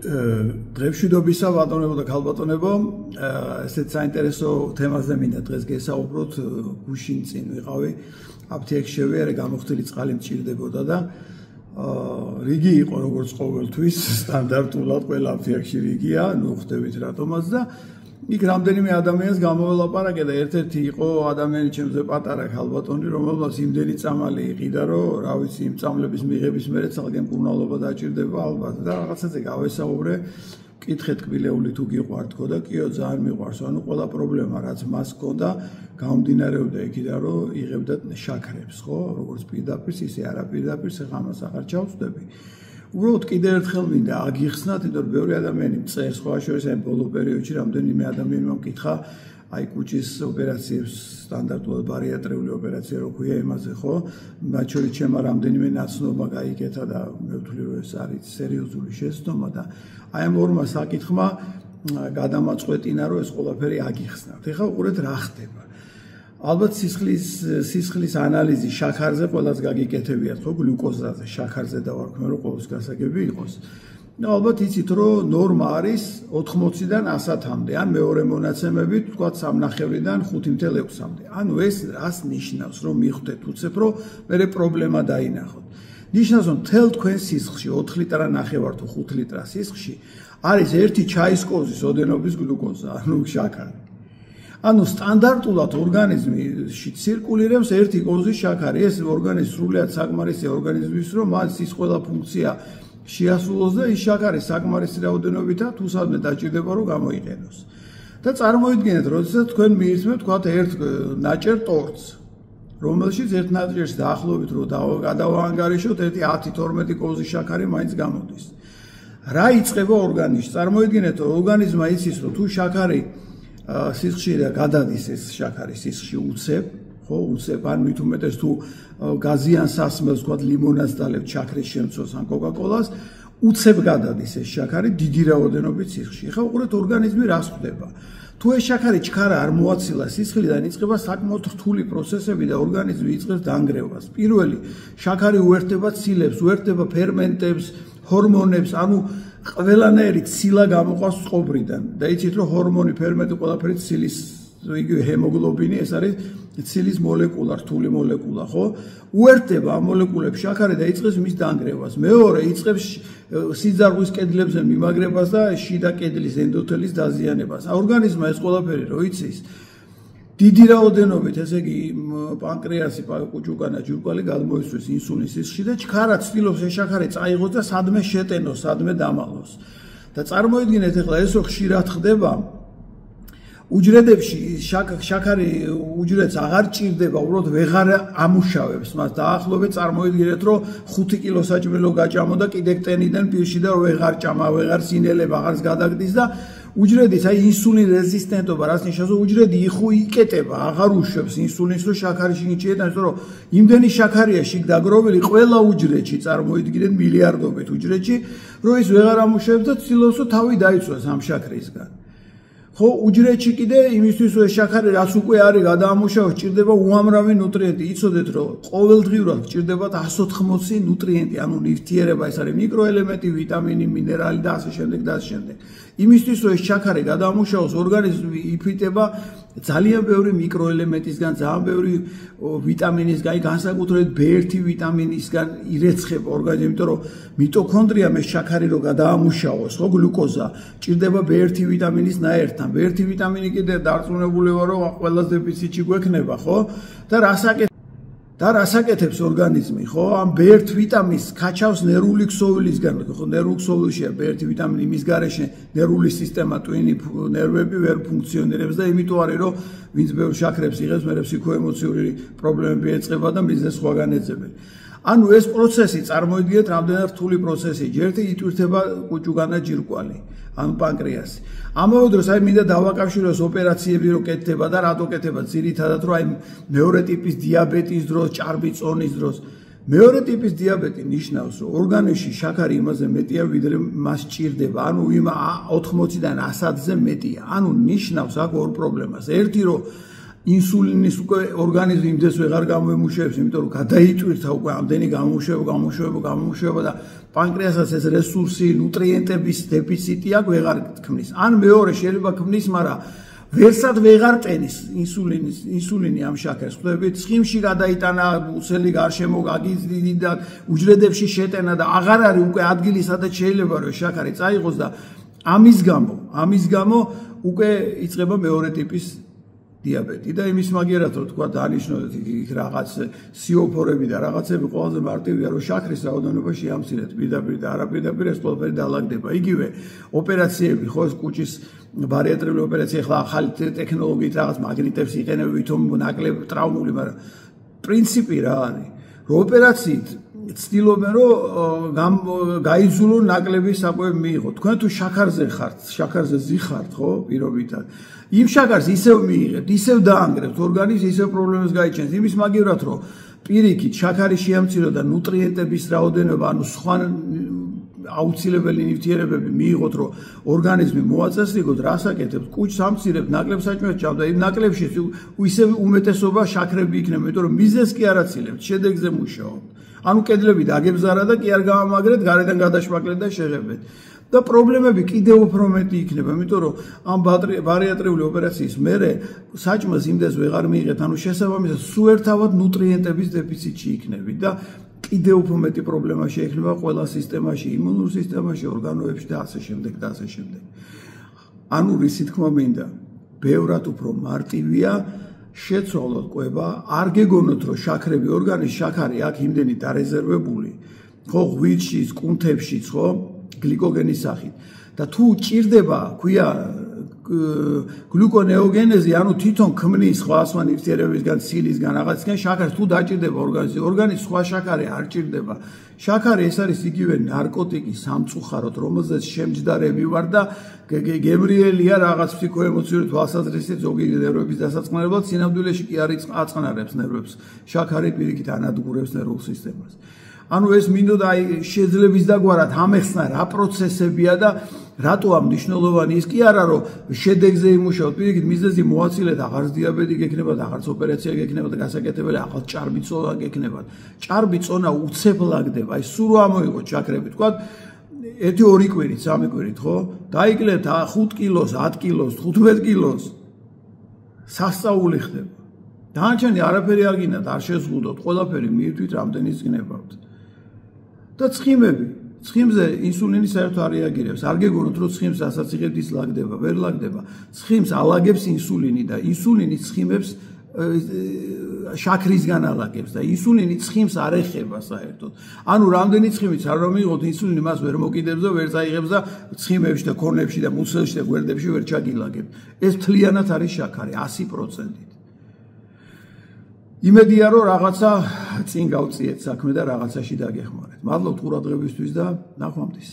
დღევშვიდობისა ბატონებო და ქალბატონებო, ესეც საინტერესო თემაზე მინდა დღეს გესაუბროთ. გუშინ წინ ვიყავი აფთიაქში შევიარე, გამოხდილი წყალი მჭირდებოდა და რიგი იყო როგორც ყოველთვის სტანდარტულად ყველა აფთიაქში რიგია, ნუ ხვდებით რატომაც და იქ რამდენიმე ადამიანს გამოველაპარაკე და ერთ-ერთი იყო ადამიანი ჩემზე პატარა ქალბატონი, რომელმაც იმდენი წამალი იყიდა, რომ რა ვიცი, იმ წამლების მიღების მერე ცალკე მკურნალობა დაჭირდება ალბათ და რაღაცაზე გავესაუბრე, კითხე ტკბილეული თუ გიყვართო და კიო ძალიან მიყვარს, ანუ ყველა პრობლემა რაც მას ჰქონდა, გამომდინარეობდა იქიდან, რომ იღებდა შაქრებს, ხო, როგორც პირდაპირ, ისე არაპირდაპირ, ახლა ამას აღარ ჩავწვდები. უბრალოდ კიდევ ერთხელ მინდა აგიხსნათ, იმიტომ რომ ბევრი ადამიანი მწერს, სხვა შორის ამ ბოლო პერიოდში რამდენიმე ადამიანმა მკითხა აი კუჭის ოპერაციებს, სტანდარტულად ბარიატრიული ოპერაცია რო ქვია იმაზე, ხო? მათ შორის ჩემმა რამდენიმე ნაცნობა გაიკეთა და მე ვთვლი რომ ეს არის სერიოზული შეცდომა და აი ამ ორმა საკითხმა გადამაწყვეტინა რომ ეს ყველაფერი აგიხსნათ. ეხლა უყურეთ რა ხდება. ალბათ სისხლის ანალიზი შაქარზე ყველას გაგიკეთებიათ, ხო, გლუკოზაზე, შაქარზე დავარქმე, რომ ყოველს გასაგები იყოს. და ალბათ იცით, რომ ნორმა არის 80-დან 100-მდე, ან მეორე მონაცემებით, თქვათ 3.5-დან 5.6-მდე. ანუ ეს რას ნიშნავს, რომ მიხვდეთ უცებ, რომ მერე პრობლემა დაინახოთ. ნიშნავს, რომ მთელ თქვენ სისხლში 4 ლიტრ-ნახევარ თუ 5 ლიტრ სისხლში არის ერთი ჩაის კოზის ოდენობის გლუკოზა, ანუ შაქარი. ანუ სტანდარტულად ორგანიზმში ცირკულირებს ერთი კოზის შაქარი. ეს ორგანიზმის სრულიად საკმარისი ორგანიზმის, რომ მას ის ყველა ფუნქცია შეასრულოს და ის შაქარი საკმარისი რაოდენობითა თუ სადმე დაჭირდება, რომ გამოიყენოს. და წარმოიდგინეთ, როდესაც თქვენ მიირთმევთ, თქვათ ერთ ნაჭერ ტორტს, რომელშიც ერთ ნაჭერს დაახლოებით რომ გადავაანგარიშოთ, ერთი 10-12 კოზის შაქარი მაინც გამოდის. რა იწყება ორგანიზმში? წარმოიდგინეთ, რომ ორგანიზმმა იცის, რომ თუ შაქარი სისხლში და გადადის ეს შაქარი სისხლში უცებ, ხო, უცებ, ან მით უმეტეს თუ გაზიან სასმელს, თქვათ ლიმონადს დალებთ შაქრის შემცველს ან კოკა-კოლას, უცებ გადადის ეს შაქარი დიდი რაოდენობით სისხლში. ეხლა უყურეთ ორგანიზმი რას ხვდება. თუ ეს შაქარი ჩქარა არ მოაცილა სისხლიდან, იწყება საკმაოდ რთული პროცესები და ორგანიზმი იწყებს დანგრევას. პირველი, შაქარი უერთდება ცილებს, უერთდება ფერმენტებს, ჰორმონებს, ანუ ყველანაირი ცილა გამოყავს წყობრიდან და იცით რომ ჰორმონი, ფერმენტი, ყველაფერი ცილის, იგივე ჰემოგლობინი, ეს არის ცილის მოლეკულა, რთული მოლეკულა, ხო? უერთდება ამ მოლეკულებს შაქარი და იწყებს მის დანგრევას. მეორე, იწყებს სიძარღვის კედლებზე მიმაგრებას და შიდა კედლის ენდოთელის დაზიანებას. ორგანიზმმა ეს ყველაფერი რო იცის, დიდი რაოდენობით, ესე იგი პანკრეასი, კუჭუკანა, ჯირკვალი გადმოისვრის ინსულინის სისხლში და ჩქარა ცდილობს ეს შაქარი წაიღოს და სადმე შეტენოს, სადმე დამალოს. და წარმოიდგინეთ, ეხლა ეს რო ხშირად ხდება, უჯრედებში შაქარი უჯრედს აღარ ჭირდება, უბრალოდ ვეღარ ამუშავებს მას. დაახლოებით წარმოიდგინეთ, რომ 5 კილო საჭმელო გაჭამო და კიდე კტენიდან პირში და ვეღარ ჭამა, ვეღარ სინელება, აღარს გადაგდის და უჯრედის აი ინსულინ რეზისტენტობა, რაც ნიშნავს, რომ უჯრედი იკეტება, აღარ უშვებს ინსულინს, რომ შაქარი შიგნით შეეტანა, იმიტომ რომ იმდენი შაქარია შიგ დაგროვილი ყველა უჯრედში, წარმოიდგინეთ მილიარდობით უჯრედში, რომ ის ვეღარ ამუშავებს და ცდილობს, რომ თავი დაიცვას ამ შაქრისგან. ხო, უჯრედში კიდე იმისთვის, რომ ეს შაქარი რაც უკვე არის გადაამუშავოს, ჭირდება უამრავი ნუტრიენტი. იცოდეთ, რომ ყოველდღიურად ჭირდებათ 180 ნუტრიენტი, ანუ ნივთიერება, ეს არის მიკროელემენტი, ვიტამინი, მინერალი და ასე შემდეგ და ასე შემდეგ. იმისთვის, რომ ეს შაქარი გადაამუშავოს, ორგანიზმი იფიტება ძალიან ბევრი მიკროელემენტისგან, ძალიან ბევრი ვიტამინისგან, განსაკუთრებით B1 ვიტამინისგან ირეცხება ორგანიზმი, იმიტომ რომ მიტოქონდრიამ ეს შაქარი რო გადაამუშავოს, ხო, გლუკოზა, ჭირდება B1 ვიტამინის ნაერთთან. B1 ვიტამინი კიდე დარწმუნებული ვარ, რომ ყველაზე დეფიციტში გვექნება, ხო? და რას აკეთებს ორგანიზმი, ხო? ამ B1 ვიტამინს კაჩავს ნერვული ქსოვილისგან, ხო, ნერვულ ქსოვილშია B1 ვიტამინი, იმის გარეშე ნერვული სისტემა, ტვინი ნერვები ვერ ფუნქციონირებს და იმიტომ არის, რომ ვინც ბევრ შაქრებს იღებს, მერე ფსიქოემოციური პრობლემები ეწყება და მისდევს სხვაგან ეძებენ. ანუ ეს პროცესი, წარმოიდგინეთ, რამდენად რთული პროცესი. ჯერთი იტვირთება კუჭუკანა ჯირკვალი, ანუ პანკრეასი. ამავე დროს აი მინდა დავაკავშიროს ოპერაციები რო კეთდება და რატო კეთდება ძირითადად, რომ აი მეორე ტიპის დიაბეტის დროს, ჭარბი წონის დროს. მეორე ტიპის დიაბეტი ნიშნავს, რომ ორგანიზმში შაქარი იმაზე მეტია, ვიდრე მას ჭირდება, ანუ იმ 80-დან 100-ზე მეტია. ანუ ნიშნავს აქ ორ პრობლემას. ერთი, რომ ინსულინის უკვე ორგანიზმი იმდეს ვეღარ გამოიმუშავებს, იმიტომ რომ გადაიტვირთა უკვე ამდენი გამოიმუშავება და პანკრეასაც ეს რესურსი, ნუტრიენტების დეფიციტი აქვს, ვეღარ ქმნის. ან მეორე შეიძლება ქმნის, მაგრამ ვერსად ვეღარ ტენის ინსულინი ამ შაქარს. ხვდებით, ცხიმში გადაიტანა, უცელი გარშემო გაგიზრდი და უჯრედებში შეტენა და აღარ არის უკვე ადგილი, სადაც შეიძლება რომ შაქარი წაიღოს და ამის გამო უკვე იწყება მეორე ტიპის დიაბეტი და იმის მაგერად რომ თქვა დანიშნოთ იქ რაღაც სიოფორები და რაღაცები ყველაზე მარტივია რომ შაქრის რაოდენობაში ამცირეთ პირდაპირ და არაპირდაპირ ეს ყველაფერი დაალაგდება. იგივე ოპერაციები ხო ეს კუჭის ბარიატრიული ოპერაცია ახლა ახალი ტექნოლოგიით რაღაც მაგნიტებს იყენებენ ვითომ ნაკლებ ტრავმული, მაგრამ პრინციპი რა არის? რომ ოპერაციით ცდილობენ რომ გაიძულონ ნაკლები საკვები მიიღო. თქვენ თუ შაქარზე ზიხართ ხო პირობითად. იმ შაქარს ისევ მიიღებთ, ისევ დაანგრევთ ორგანიზმს, ისევ პრობლემას გაიჩენს. იმის მაგივრად რომ პირიქით შაქარი შეამციროთ და ნუტრიენტების რაოდენობა, ანუ სხვა აუცილებელი ნივთიერებები მიიღოთ, რომ ორგანიზმი მოაწესრიგოთ, რას აკეთებთ? კუჭს ამცირებთ, ნაკლებს საჭმელს ჭამთ და იმ ნაკლებში ისევ უმეტესობა შაქრები იქნება, იმიტომ რომ მიზეზს კი არ აცილებთ, შედეგზე მუშაობთ. ანუ კედლები დაგებზარა და კი არ გავამაგრეთ, გარედან გადაშმაკლეთ და შეღებეთ. და პრობლემები კიდევ უფრო მეტი იქნება, იმიტომ რომ ამ ბარიატრიული ოპერაციის მერე საჭმელს იმდეს ვეღარ მიიღეთ, ანუ შესაბამისად სულ ერთავად ნუტრიენტების დეფიციტში იქნებით და კიდევ უფრო მეტი პრობლემა შეექმნება ყველა სისტემაში, იმუნურ სისტემაში, ორგანოებში და ასე შემდეგ და ასე შემდეგ. ანუ რისი თქმა მინდა, ბევრად უფრო მარტივია შეცვალოთ კვება, არ გეგონოთ რომ შაქრები ორგანიზმში შაქარი აქ იმდენი დარეზერვებული, ხო, ღვიძლში, კუნთებში, ხო, გლიკოგენის სახით. და თუ ჭირდება, ქვია, გლუკონეოგენეზი, ანუ თვითონ ქმნის სხვა სხვა ნივთიერებებისგან, ცილისგან, რაღაცისგან შაქარს თუ დაჭირდება ორგანიზმს სხვა შაქარი არ ჭირდება. შაქარი ეს არის იგივე ნარკოტიკი სამწუხაროდ, რომელზეც შემჯდარები ვარ და გემრიელია რაღაც ფსიქოემოციური თვალსაზრისით ზოგი ნერვების დასაწყნარებლად, სინამდვილეში კი არ აწყნარებს ნერვებს. შაქარი პირიქით ანადგურებს ნერვულ სისტემას. ანუ ეს მინდოდა აი შეძლების დაგვარად ამეხსნა რა პროცესებია და რატო ამ მნიშვნელოვანი ის კი არა რომ შედეგზე იმუშაოთ, პირიქით მიზეზი მოაცილეთ, აღარც დიაბეტი გექნებათ, აღარც ოპერაცია გექნებათ, გასაკეთებელი ახალ ჭარბი წონა გექნებათ. ჭარბი წონა უცებლაგდება, აი სულ რა მოიღოთ შაქრები, თქვა 1-2 კვირით, 3 კვირით, ხო? დაიკლეთ 5 კილოს, 10 კილოს, 15 კილოს. სასწაული ხდება. დანარჩენი არაფერი არ გინდათ, არ შეზღუდოთ, ყველაფერი მიირთვით, რამდენის გნებავთ. და ცხიმები, ცხიმზე ინსულინი საერთოდ არ რეაგირებს. არ გეგონოთ რომ ცხიმს რასაც იღებთ ის ლაგდება, ვერ ლაგდება. ცხიმს ალაგებს ინსულინი და ინსულინი ცხიმებს შაქრისგან ალაგებს და ინსულინი ცხიმს არ ეხება საერთოდ. ანუ რამდენი ცხიმიც არ რომ მიიღოთ, ინსულინი მას ვერ მოკიდებს და ვერ წაიღებს და ცხიმებში და ქორნებში და მუცელში და გვერდებში ვერ ჩაგილაგებს. ეს მთლიანად არის შაქარი 100%. იმედია რომ რაღაცა წინ გავწიეთ საქმე და რაღაცაში დაგეხმარეთ. მადლობთ ყურადღებისთვის და ნახვამდის.